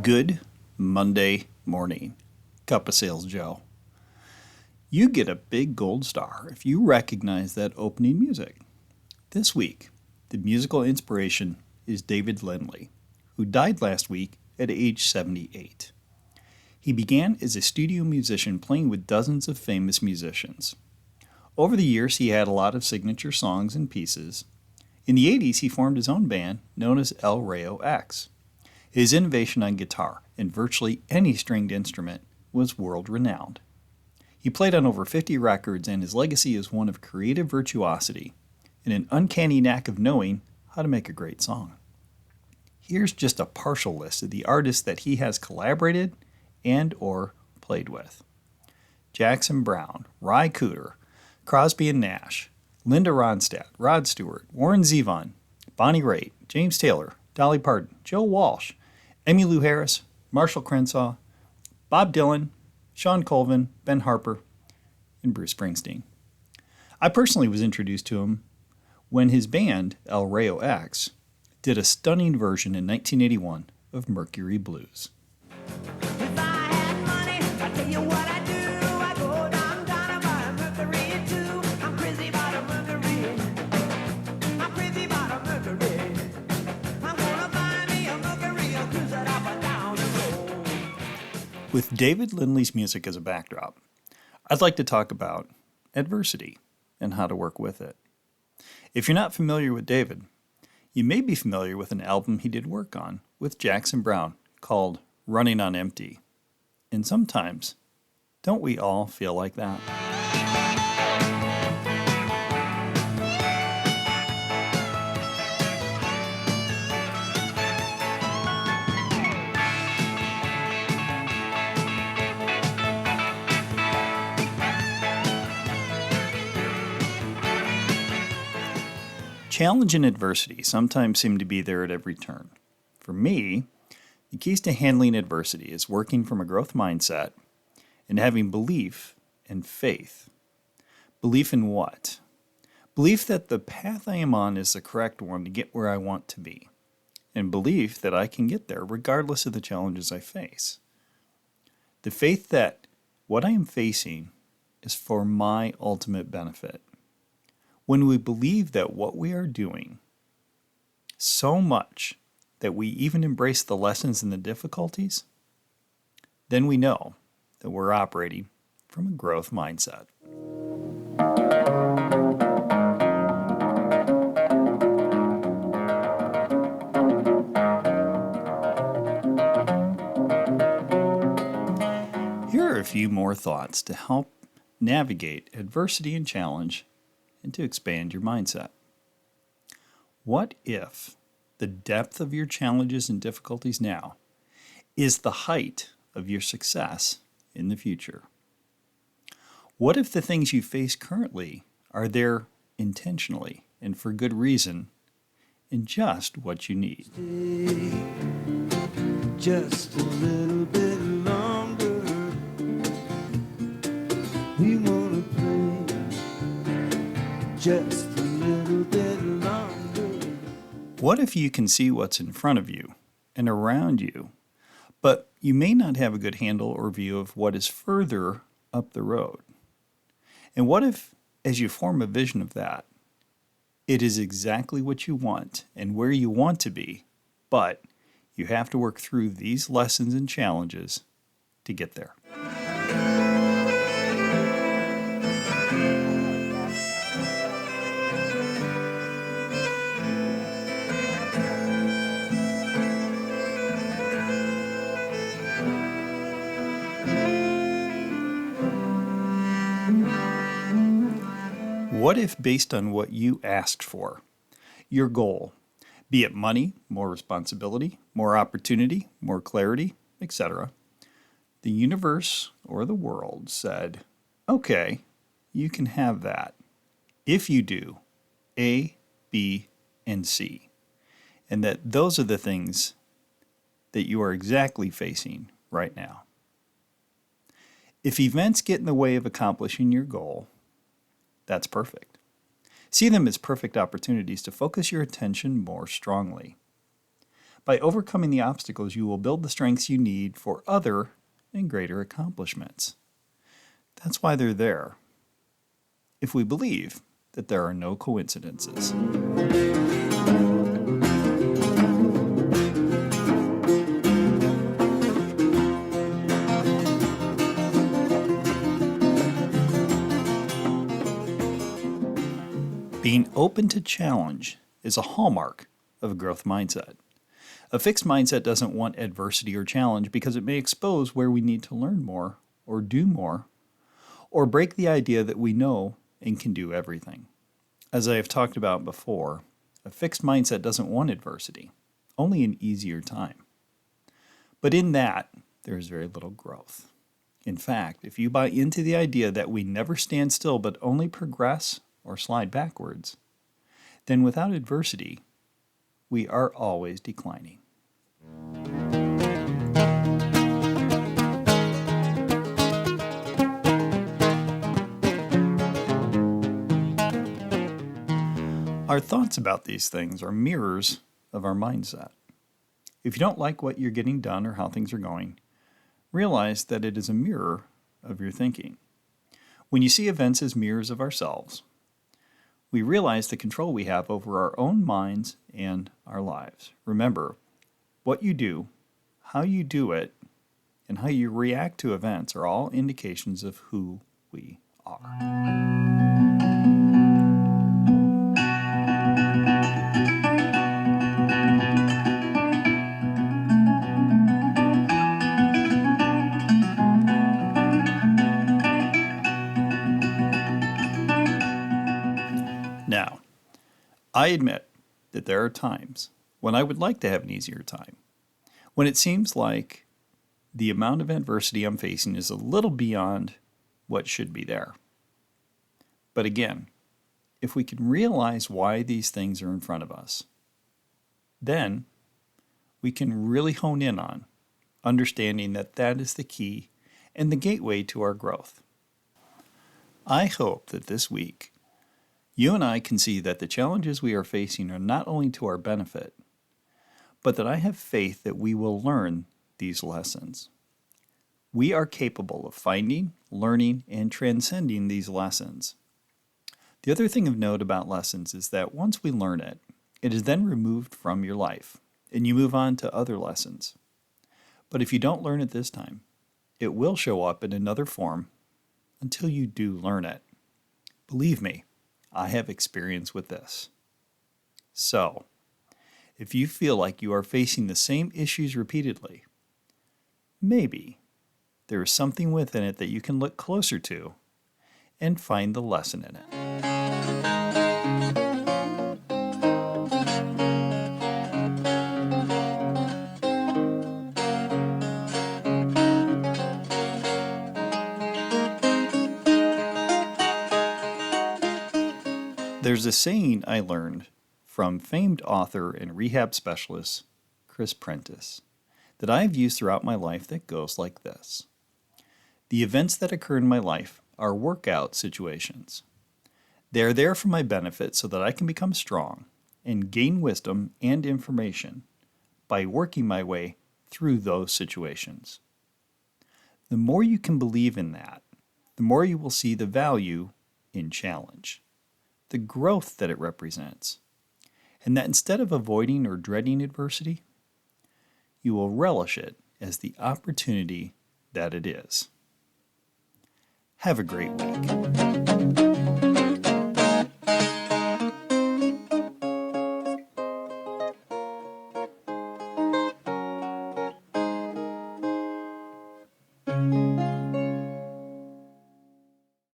Good Monday morning, Cup of Sales Joe. You get a big gold star if you recognize that opening music. This week, the musical inspiration is David Lindley, who died last week at age 78. He began as a studio musician playing with dozens of famous musicians. Over the years, he had a lot of signature songs and pieces. In the 80s, he formed his own band known as El Rayo X. His innovation on guitar and virtually any stringed instrument was world-renowned. He played on over 50 records, and his legacy is one of creative virtuosity and an uncanny knack of knowing how to make a great song. Here's just a partial list of the artists that he has collaborated and or played with. Jackson Browne, Ry Cooder, Crosby and Nash, Linda Ronstadt, Rod Stewart, Warren Zevon, Bonnie Raitt, James Taylor, Dolly Parton, Joe Walsh, Emmylou Harris, Marshall Crenshaw, Bob Dylan, Sean Colvin, Ben Harper, and Bruce Springsteen. I personally was introduced to him when his band, El Rayo X, did a stunning version in 1981 of Mercury Blues. If I had money, I'd tell you what I do. I go downtown and buy a Mercury too. I'm crazy about a Mercury. I'm crazy about a Mercury. I'm gonna buy me a Mercury, I'll cruise it up and down the road. With David Lindley's music as a backdrop, I'd like to talk about adversity and how to work with it. If you're not familiar with David, you may be familiar with an album he did work on with Jackson Browne called Running on Empty. And sometimes, don't we all feel like that? Challenge and adversity sometimes seem to be there at every turn. For me, the keys to handling adversity is working from a growth mindset and having belief and faith. Belief in what? Belief that the path I am on is the correct one to get where I want to be, and belief that I can get there regardless of the challenges I face. The faith that what I am facing is for my ultimate benefit. When we believe that what we are doing so much that we even embrace the lessons and the difficulties, then we know that we're operating from a growth mindset. Here are a few more thoughts to help navigate adversity and challenge and to expand your mindset. What if the depth of your challenges and difficulties now is the height of your success in the future? What if the things you face currently are there intentionally and for good reason and just what you need? Stay just a little bit longer. We wanna play just a little bit longer. What if you can see what's in front of you and around you, but you may not have a good handle or view of what is further up the road? And what if, as you form a vision of that, it is exactly what you want and where you want to be, but you have to work through these lessons and challenges to get there? What if, based on what you asked for, your goal, be it money, more responsibility, more opportunity, more clarity, etc., the universe or the world said, okay, you can have that if you do A, B, and C, and that those are the things that you are exactly facing right now. If events get in the way of accomplishing your goal, that's perfect. See them as perfect opportunities to focus your attention more strongly. By overcoming the obstacles, you will build the strengths you need for other and greater accomplishments. That's why they're there. If we believe that there are no coincidences. Being open to challenge is a hallmark of a growth mindset. A fixed mindset doesn't want adversity or challenge because it may expose where we need to learn more or do more, or break the idea that we know and can do everything. As I have talked about before, a fixed mindset doesn't want adversity, only an easier time. But in that, there is very little growth. In fact, if you buy into the idea that we never stand still but only progress or slide backwards, then without adversity, we are always declining. Our thoughts about these things are mirrors of our mindset. If you don't like what you're getting done or how things are going, realize that it is a mirror of your thinking. When you see events as mirrors of ourselves, we realize the control we have over our own minds and our lives. Remember, what you do, how you do it, and how you react to events are all indications of who we are. Now, I admit that there are times when I would like to have an easier time, when it seems like the amount of adversity I'm facing is a little beyond what should be there. But again, if we can realize why these things are in front of us, then we can really hone in on understanding that that is the key and the gateway to our growth. I hope that this week, you and I can see that the challenges we are facing are not only to our benefit, but that I have faith that we will learn these lessons. We are capable of finding, learning, and transcending these lessons. The other thing of note about lessons is that once we learn it, it is then removed from your life, and you move on to other lessons. But if you don't learn it this time, it will show up in another form until you do learn it. Believe me, I have experience with this. So, if you feel like you are facing the same issues repeatedly, maybe there is something within it that you can look closer to and find the lesson in it. There's a saying I learned from famed author and rehab specialist Chris Prentice that I have used throughout my life that goes like this. The events that occur in my life are workout situations. They are there for my benefit so that I can become strong and gain wisdom and information by working my way through those situations. The more you can believe in that, the more you will see the value in challenge, the growth that it represents, and that instead of avoiding or dreading adversity, you will relish it as the opportunity that it is. Have a great week.